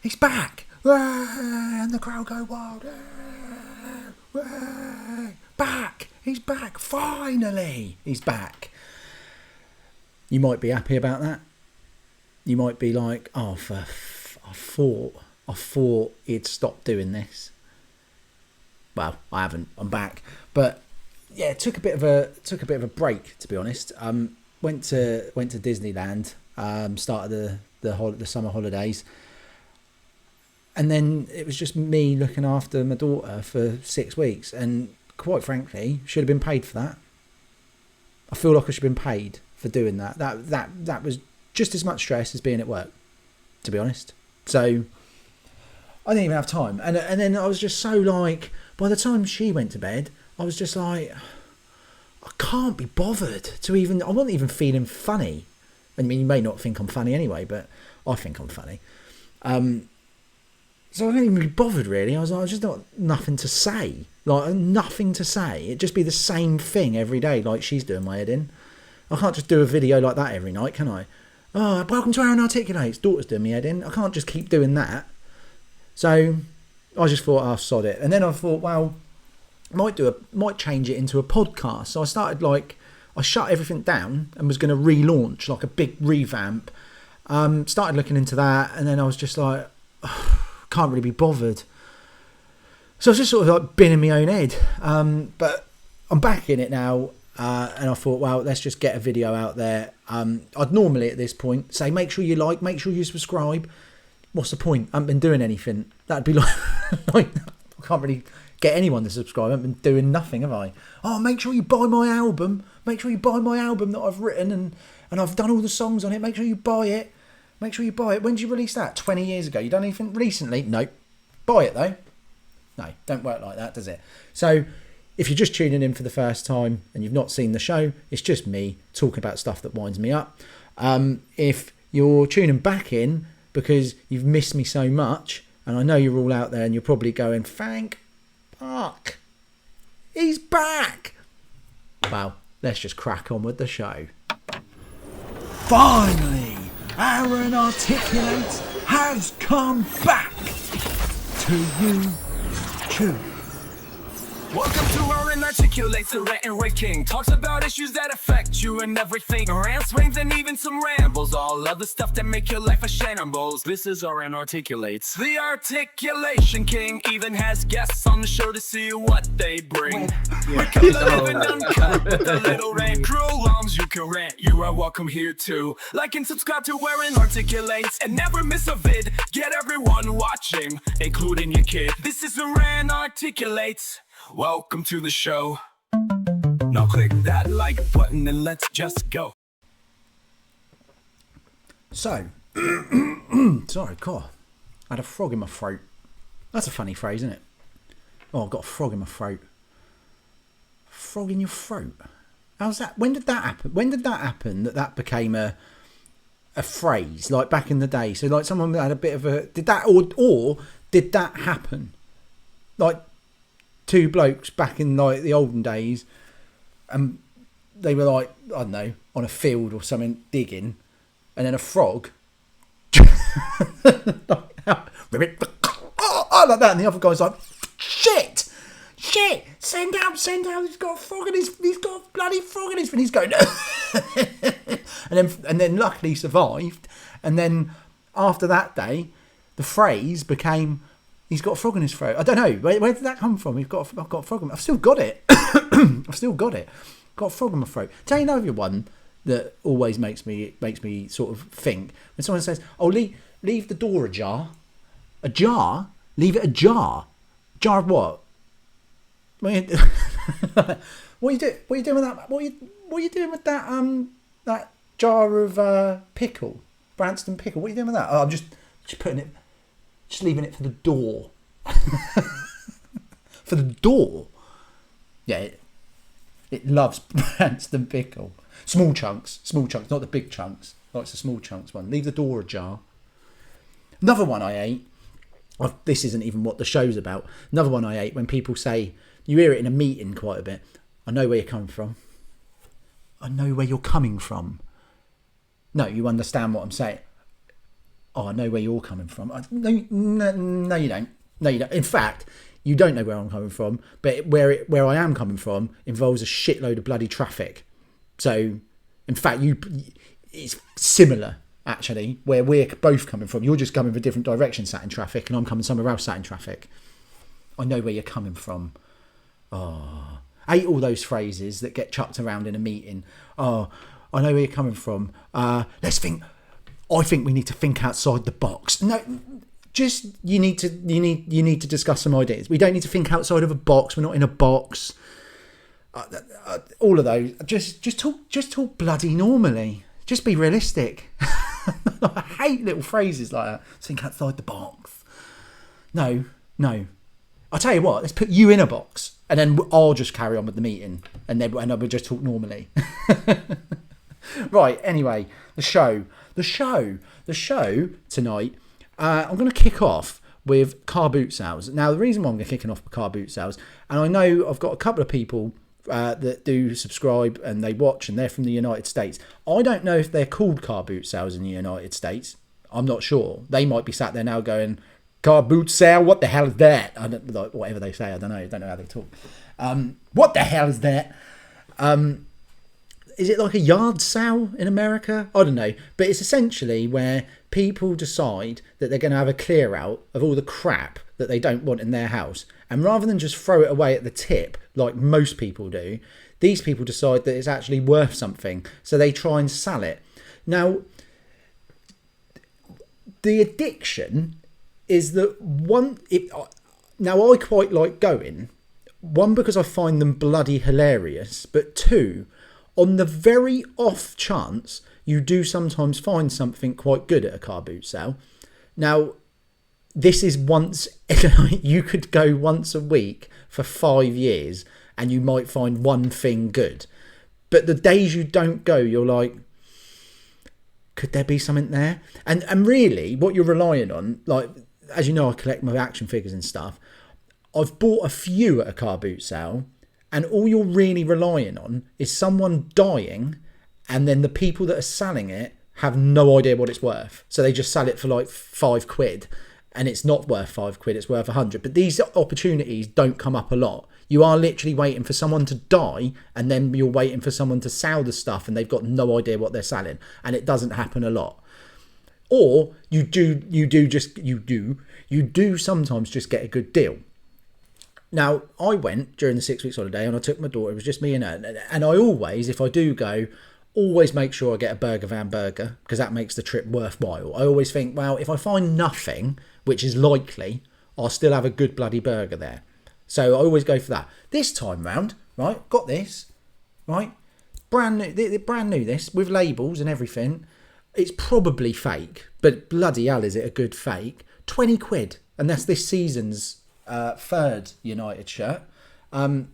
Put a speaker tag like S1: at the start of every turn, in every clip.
S1: He's back. And the crowd go wild. Back. He's back. Finally. He's back. You might be happy about that. You might be like, oh, I thought he'd stop doing this. Well, I haven't. I'm back. But yeah, it took a bit of a break, to be honest. Went to Disneyland. Started the summer holidays, and then it was just me looking after my daughter for 6 weeks. And quite frankly, should have been paid for that. I feel like I should have been paid for doing that. That was just as much stress as being at work, to be honest. So I didn't even have time. And then I was just so like, by the time she went to bed, I was just like, I can't be bothered to even, I wasn't even feeling funny. I mean, you may not think I'm funny anyway, but I think I'm funny. So I didn't even be bothered, really. I was just not, nothing to say. Like, nothing to say. It'd just be the same thing every day, like she's doing my head in. I can't just do a video like that every night, can I? Oh, welcome to Arran Articulates. Daughter's doing my head in. I can't just keep doing that. So I just thought, oh, sod it. And then I thought, well, might change it into a podcast. So I started I shut everything down and was going to relaunch, like a big revamp. Started looking into that, and then I was just like, oh, can't really be bothered. So I was just sort of like been in my own head. But I'm back in it now, and I thought, well, let's just get a video out there. I'd normally at this point say, make sure you like, make sure you subscribe. What's the point? I haven't been doing anything. That'd be like I can't really get anyone to subscribe. I haven't been doing nothing, have I? Oh, make sure you buy my album. Make sure you buy my album that I've written and I've done all the songs on it. Make sure you buy it. Make sure you buy it. When did you release that? 20 years ago. You done anything recently? No. Buy it though. No, don't work like that, does it? So if you're just tuning in for the first time and you've not seen the show, it's just me talking about stuff that winds me up. If you're tuning back in because you've missed me so much, and I know you're all out there and you're probably going, thank fuck, he's back. Well, let's just crack on with the show. Finally, Arran Articulates has come back to YouTube.
S2: Welcome to Arran Articulates, the rant and rave king. Talks about issues that affect you and everything. Rants, raves, and even some rambles. All of the stuff that make your life a shambles. This is Arran Articulates, the articulation king. Even has guests on the show to see what they bring. We come living uncut with a little rant crew. Longs you can rant, you are welcome here too. Like and subscribe to Arran Articulates and never miss a vid. Get everyone watching, including your kid. This is Arran Articulates. Welcome to the show. Now click that like button and let's just go.
S1: So, sorry, God, I had a frog in my throat. That's a funny phrase, isn't it? Oh, I've got a frog in my throat. Frog in your throat? How's that? When did that happen? When did that happen that became a phrase, like back in the day? So like someone had a bit of a, did that, or did that happen? Like, two blokes back in like the olden days, and they were like, I don't know, on a field or something digging, and then a frog like that, and the other guy's like, shit, send out, he's got a bloody frog in his, and he's going and then luckily survived. And then after that day, the phrase became, he's got a frog in his throat. I don't know. Where did that come from? I've got a frog in my... I've still got it. Got a frog in my throat. Tell you another one that always makes me sort of think. When someone says, oh, leave the door ajar. A jar? Leave it ajar. Jar of what? What are you doing with that? What are you doing with that that jar of pickle? Branston pickle. What are you doing with that? Oh, I'm just putting it... Just leaving it for the door. For the door? Yeah, it loves Branston pickle. Small chunks, not the big chunks. Likes the small chunks one. Leave the door ajar. Another one I ate, this isn't even what the show's about. Another one I ate, when people say, you hear it in a meeting quite a bit, I know where you're coming from. I know where you're coming from. No, you understand what I'm saying. Oh, I know where you're coming from. No, you don't. No, you don't. In fact, you don't know where I'm coming from, but where I am coming from involves a shitload of bloody traffic. So, in fact, it's similar, actually, where we're both coming from. You're just coming from a different direction sat in traffic, and I'm coming somewhere else sat in traffic. I know where you're coming from. Oh, I hate all those phrases that get chucked around in a meeting. Oh, I know where you're coming from. Let's think. I think we need to think outside the box. No, just you need to discuss some ideas. We don't need to think outside of a box. We're not in a box. All of those. Just talk bloody normally. Just be realistic. I hate little phrases like that. Think outside the box. No. I'll tell you what. Let's put you in a box, and then I'll just carry on with the meeting, and we'll just talk normally. Right. Anyway, the show tonight. I'm going to kick off with car boot sales. Now, the reason why I'm kicking off with car boot sales, and I know I've got a couple of people that do subscribe and they watch, and they're from the United States. I don't know if they're called car boot sales in the United States. I'm not sure. They might be sat there now going, car boot sale, what the hell is that? I don't, like, whatever they say, I don't know how they talk. What the hell is that? Is it like a yard sale in America? I don't know. But it's essentially where people decide that they're going to have a clear out of all the crap that they don't want in their house. And rather than just throw it away at the tip, like most people do, these people decide that it's actually worth something. So they try and sell it. Now, the addiction is that now I quite like going. One, because I find them bloody hilarious. But two, on the very off chance you do sometimes find something quite good at a car boot sale. Now, this is once, you could go once a week for 5 years and you might find one thing good. But the days you don't go, you're like, could there be something there? And really, what you're relying on, like, as you know, I collect my action figures and stuff. I've bought a few at a car boot sale, and all you're really relying on is someone dying, and then the people that are selling it have no idea what it's worth. So they just sell it for like £5, and it's not worth £5, it's worth 100. But these opportunities don't come up a lot. You are literally waiting for someone to die, and then you're waiting for someone to sell the stuff, and they've got no idea what they're selling. And it doesn't happen a lot. Or you do sometimes just get a good deal. Now, I went during the 6 weeks holiday and I took my daughter. It was just me and her. And I always, if I do go, always make sure I get a burger van burger, because that makes the trip worthwhile. I always think, well, if I find nothing, which is likely, I'll still have a good bloody burger there. So I always go for that. This time round, right, got this, right, brand new this, with labels and everything. It's probably fake, but bloody hell is it a good fake. £20, and that's this season's third United shirt. Got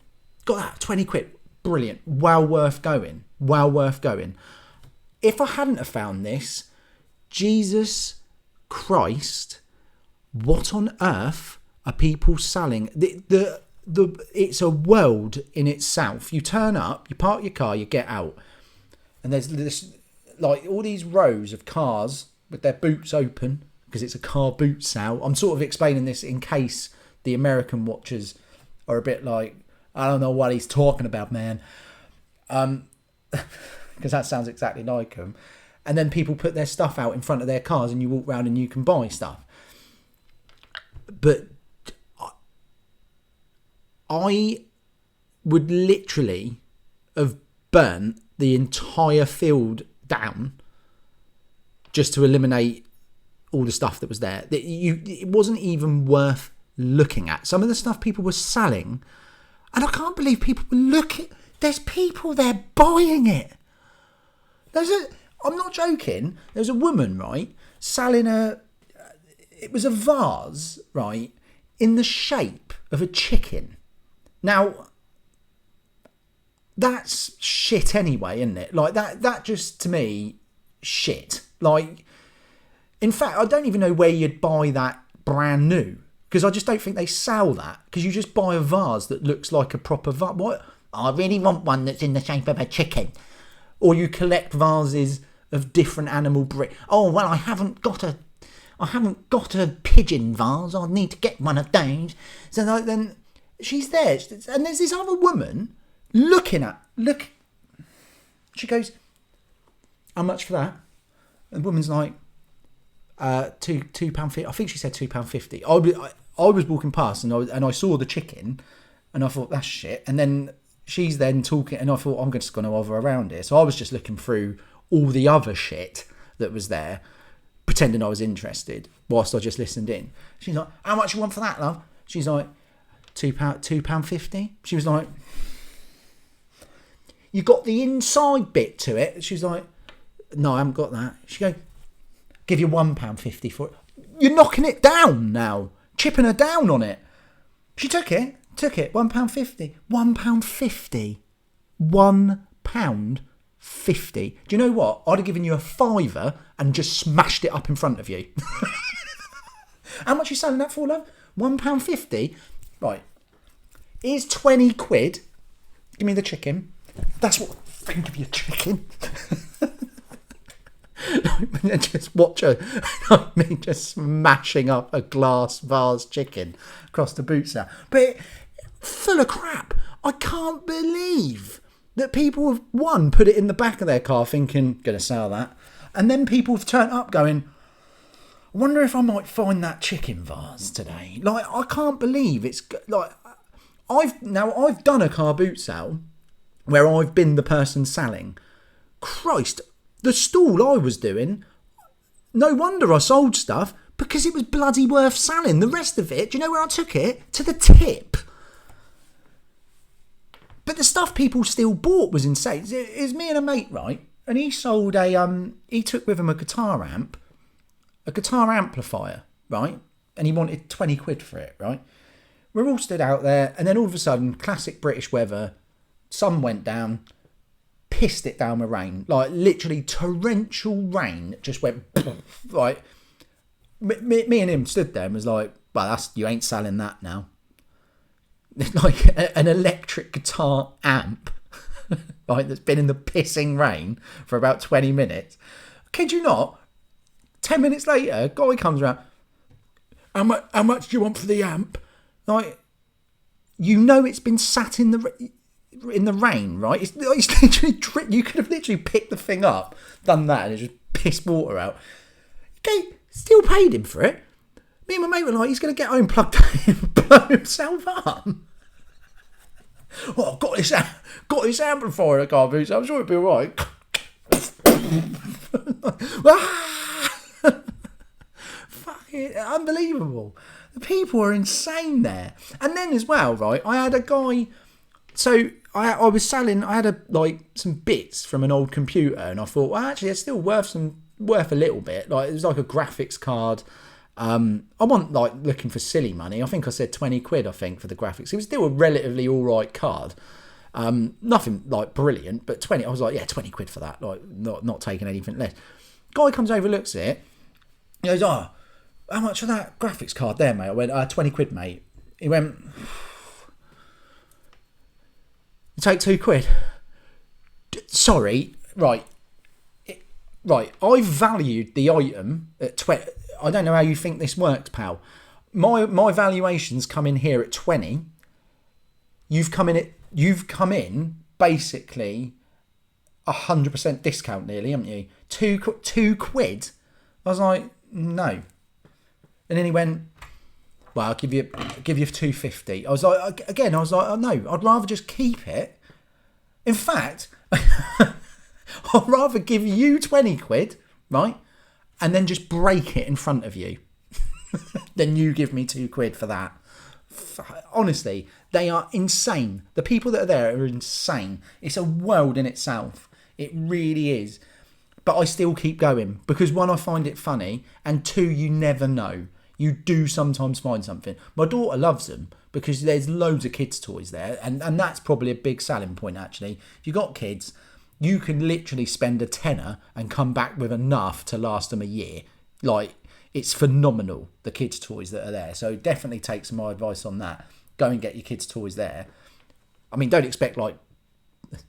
S1: that, £20, brilliant, well worth going. If I hadn't have found this, Jesus Christ, what on earth are people selling? It's a world in itself. You turn up, you park your car, you get out, and there's this, like, all these rows of cars with their boots open, because it's a car boot sale. I'm sort of explaining this in case the American watchers are a bit like, I don't know what he's talking about, man. Because that sounds exactly like them. And then people put their stuff out in front of their cars and you walk around and you can buy stuff. But I would literally have burnt the entire field down just to eliminate all the stuff that was there. It wasn't even worth looking at. Some of the stuff people were selling, and I can't believe people were looking. There's people there buying it. I'm not joking. There's a woman, right, selling it was a vase, right, in the shape of a chicken. Now, that's shit anyway, isn't it? Like, that just, to me, shit. Like, in fact, I don't even know where you'd buy that brand new, because I just don't think they sell that, because you just buy a vase that looks like a proper vase. What? I really want one that's in the shape of a chicken. Or you collect vases of different animal breed. Oh, well, I haven't got a I haven't got a pigeon vase. I need to get one of those. So like, then she's there, and there's this other woman look. She goes, how much for that? And the woman's like, £2.50. I think she said £2.50. I was walking past and I saw the chicken, and I thought, that's shit. And then she's then talking, and I thought, I'm just going to hover around here. So I was just looking through all the other shit that was there, pretending I was interested, whilst I just listened in. She's like, how much you want for that, love? She's like, £2.50. She was like, you got the inside bit to it. She's like, no, I haven't got that. She goes, give you £1.50 for it. You're knocking it down now, chipping her down on it. She took it, £1.50. £1.50. £1.50. Do you know what? I'd have given you a fiver and just smashed it up in front of you. How much are you selling that for, love? £1.50. Right. Here's 20 quid. Give me the chicken. That's what. Think of your chicken. Just watch her. Me just smashing up a glass vase chicken across the Bootsale. But full of crap. I can't believe that people have, one, put it in the back of their car thinking, gonna sell that. And then people have turned up going, I wonder if I might find that chicken vase today. Like, I can't believe it's like, I've done a car boot sale where I've been the person selling. Christ, the stall I was doing, no wonder I sold stuff, because it was bloody worth selling. The rest of it, do you know where I took it? To the tip. But the stuff people still bought was insane. It was me and a mate, right? And he sold he took with him a guitar amplifier, right? And he wanted 20 quid for it, right? We're all stood out there, and then all of a sudden, classic British weather, sun went down, pissed it down with rain. Like, literally torrential rain just went, right? Me and him stood there and was like, well, you ain't selling that now. Like an electric guitar amp, right, that's been in the pissing rain for about 20 minutes. Kid you not, 10 minutes later, a guy comes around, how much do you want for the amp? Like, you know it's been sat in the rain, right? It's literally, you could have literally picked the thing up, done that, and it just pissed water out. Okay, still paid him for it. Me and my mate were like, he's going to get home, plugged in, blow himself up. Oh, I've got this amplifier in the car boot, so I'm sure it'll be alright. Fucking unbelievable. The people are insane there. And then as well, right, I had a guy, so I was selling, I had some bits from an old computer, and I thought, well, actually, it's still worth a little bit. Like, it was like a graphics card. I wasn't like looking for silly money. I think I said 20 quid, I think, for the graphics. It was still a relatively alright card. Nothing like brilliant, but 20. I was like, yeah, 20 quid for that. Like, not taking anything less. Guy comes over, looks at it. He goes, oh, how much for that graphics card there, mate? I went, 20 quid, mate. He went, you take 2 quid. Sorry, right. Right, I valued the item at 20. I don't know how you think this works, pal. My valuations come in here at 20. You've come in basically 100% discount nearly, haven't you? 2 quid. I was like, no. And then he went, well, I'll give you 2.50. I was like, oh no, I'd rather just keep it. In fact, I'd rather give you 20 quid, right? And then just break it in front of you. Then you give me 2 quid for that. Honestly, they are insane. The people that are there are insane. It's a world in itself. It really is. But I still keep going because, one, I find it funny, and two, you never know. You do sometimes find something. My daughter loves them because there's loads of kids' toys there, and that's probably a big selling point, actually. If you've got kids, you can literally spend a tenner and come back with enough to last them a year. Like, it's phenomenal, the kids' toys that are there. So definitely take some of my advice on that. Go and get your kids' toys there. I mean, don't expect, like,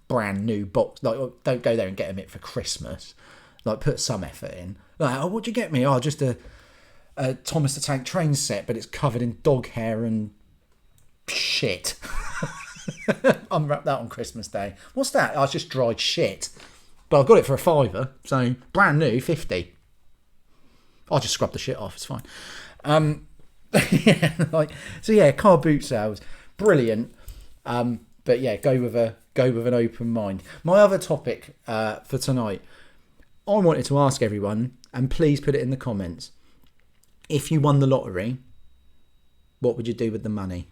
S1: brand new box. Like, don't go there and get them it for Christmas. Like, put some effort in. Like, oh, what'd you get me? Oh, just a a Thomas the Tank Train set, but it's covered in dog hair and shit. Unwrap that on Christmas Day. What's that? Oh, it's just dried shit. But I got it for £5, so brand new, 50. I'll just scrub the shit off. It's fine. Yeah, so yeah, car boot sales, brilliant. But yeah, go with an open mind. My other topic for tonight, I wanted to ask everyone, and please put it in the comments. If you won the lottery, what would you do with the money?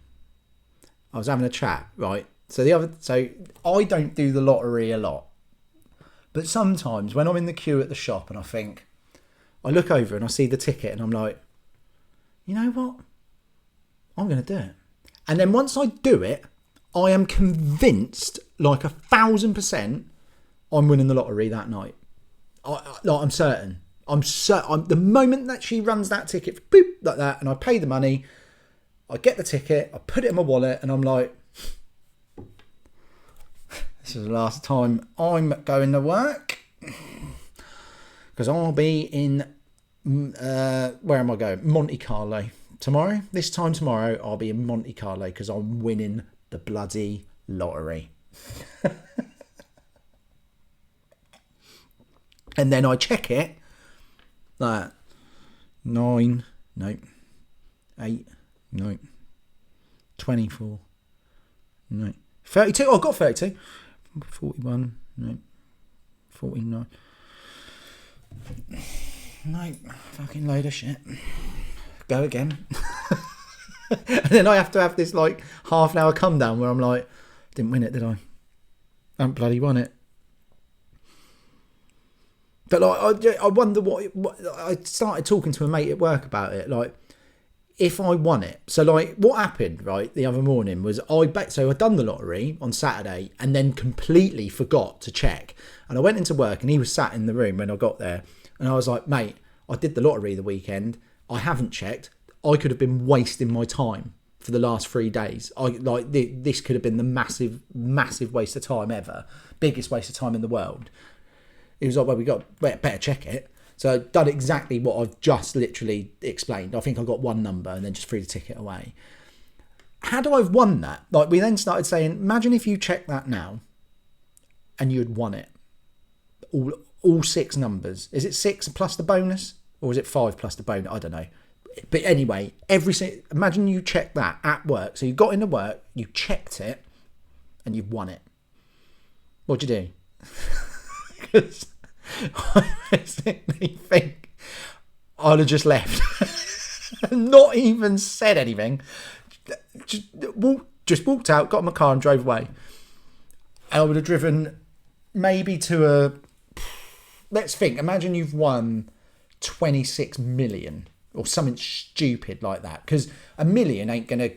S1: I was having a chat, right? So I don't do the lottery a lot, but sometimes when I'm in the queue at the shop and I look over and I see the ticket and I'm like, you know what? I'm going to do it. And then once I do it, I am convinced, like 1,000%, I'm winning the lottery that night. I'm certain. The moment that she runs that ticket, boop, like that, and I pay the money, I get the ticket, I put it in my wallet, and I'm like, this is the last time I'm going to work, because I'll be in, where am I going? Monte Carlo tomorrow. This time tomorrow, I'll be in Monte Carlo because I'm winning the bloody lottery. And then I check it, like 9, no, 8, no, 24, no, 32. Oh, I got 32. 41, no, 49. No, fucking load of shit. Go again. And then I have to have this like half an hour come down where I'm like, didn't win it, did I? I haven't bloody won it. But like, I wonder what I started talking to a mate at work about it. Like, if I won it, so like, what happened right the other morning was I'd done the lottery on Saturday and then completely forgot to check. And I went into work and he was sat in the room when I got there, and I was like, mate, I did the lottery the weekend. I haven't checked. I could have been wasting my time for the last 3 days. This could have been the massive waste of time ever, biggest waste of time in the world. He was like, well, better check it. So I'd done exactly what I've just literally explained. I think I got one number and then just threw the ticket away. Had I won that, like, we then started saying, imagine if you check that now and you had won it. All 6 numbers. Is it 6 plus the bonus? Or is it 5 plus the bonus? I don't know. But anyway, imagine you checked that at work. So you got into work, you checked it, and you've won it. What'd you do? Because I basically think I'd have just left. Not even said anything. Just walked out, got in my car and drove away. And I would have driven maybe to a... Let's think. Imagine you've won 26 million or something stupid like that. Because a million ain't going to...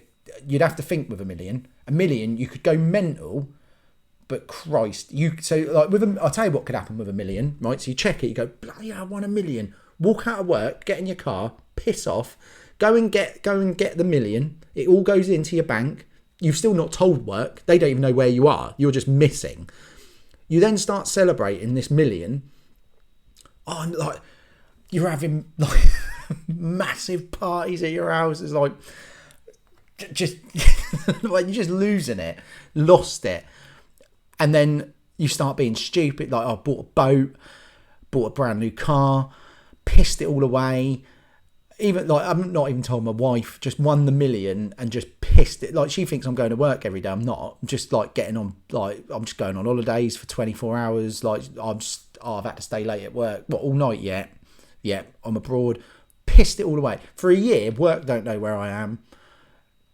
S1: You'd have to think with a million. A million, you could go mental... But Christ, I'll tell you what could happen with a million, right? So you check it, you go, bloody hell, I won 1 million. Walk out of work, get in your car, piss off, go and get the million. It all goes into your bank. You've still not told work. They don't even know where you are. You're just missing. You then start celebrating this million. Oh, and like, you're having like massive parties at your house. It's like, just like you're just losing it, lost it. And then you start being stupid. Like, I bought a boat, bought a brand new car, pissed it all away. Even like, I'm not even told my wife, just won the million and just pissed it. Like, she thinks I'm going to work every day. I'm not. I'm just like I'm just going on holidays for 24 hours. Like, I've had to stay late at work. What, all night yet? Yeah, I'm abroad. Pissed it all away. For a year, work don't know where I am.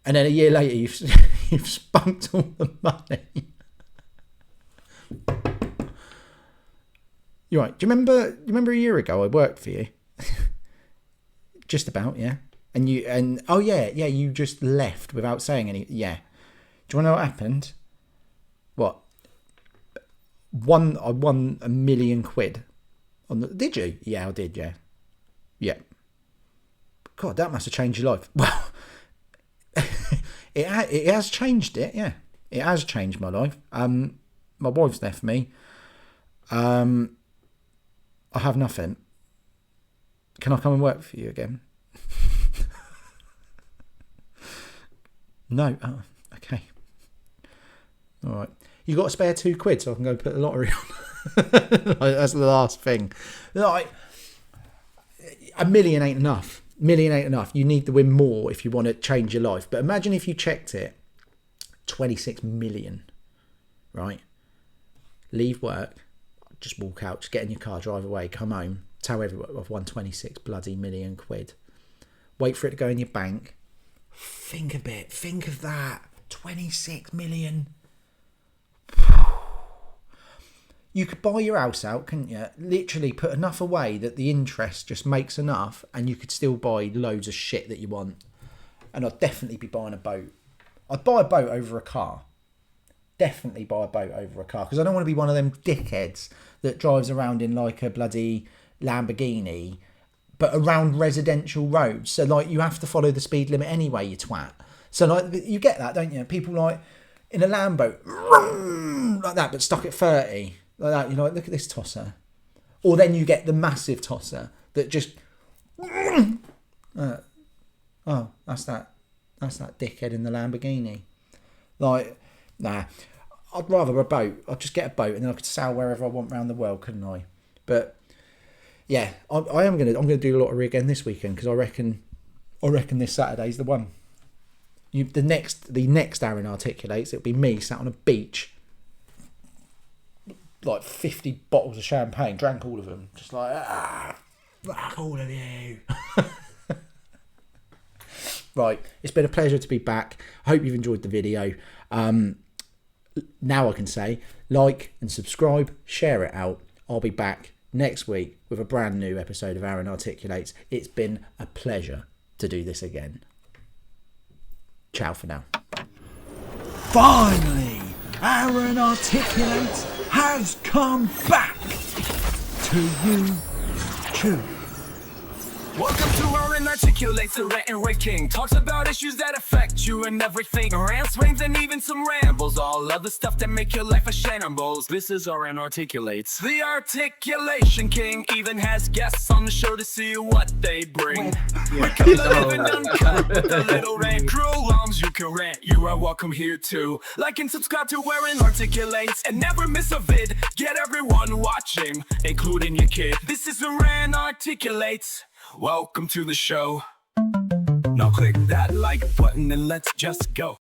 S1: And then a year later, you've spunked all the money. You're right. Do you remember a year ago I worked for you? Just about, yeah. You just left without saying any. Yeah. Do you want to know what happened? What? I won £1 million on the. Did you? Yeah, I did. Yeah. Yeah. God, that must have changed your life. Well, it has changed it. Yeah, it has changed my life. My wife's left me. I have nothing. Can I come and work for you again? No. Oh, okay. All right. You got to spare £2 so I can go put the lottery on. That's the last thing. Like, $1 million ain't enough. $1 million ain't enough. You need to win more if you want to change your life. But imagine if you checked it, 26 million, right? Leave work, just walk out, just get in your car, drive away, come home, tell everyone I've won 26 bloody million quid. Wait for it to go in your bank. Think a bit. Think of that. 26 million. You could buy your house out, couldn't you? Literally put enough away that the interest just makes enough and you could still buy loads of shit that you want. And I'd definitely be buying a boat. I'd buy a boat over a car. Definitely buy a boat over a car. Because I don't want to be one of them dickheads that drives around in like a bloody Lamborghini, but around residential roads. So like you have to follow the speed limit anyway, you twat. So like you get that, don't you? People like in a Lambo, like that, but stuck at 30. Like that, you're like, look at this tosser. Or then you get the massive tosser that just... oh, that's that dickhead in the Lamborghini. Like, nah. I'd rather a boat. I'd just get a boat and then I could sail wherever I want around the world, couldn't I? But, yeah, I'm gonna do a lottery again this weekend because I reckon this Saturday's the one. The next Arran Articulates, it'll be me sat on a beach, like 50 bottles of champagne, drank all of them, just like, fuck all of you. Right, it's been a pleasure to be back. I hope you've enjoyed the video. Now I can say, like and subscribe, share it out. I'll be back next week with a brand new episode of Arran Articulates. It's been a pleasure to do this again. Ciao for now. Finally, Arran Articulates has come back to you too.
S2: Welcome to Arran Articulates, the rant and rave king. Talks about issues that affect you and everything. Rants, swings, and even some rambles. All of the stuff that make your life a shambles. This is Arran Articulates, the articulation king. Even has guests on the show to see what they bring. We come living uncut with a little rant crew. Longs you can rant, you are welcome here too. Like and subscribe to Arran Articulates and never miss a vid. Get everyone watching, including your kid. This is Arran Articulates. Welcome to the show. Now click that like button and let's just go.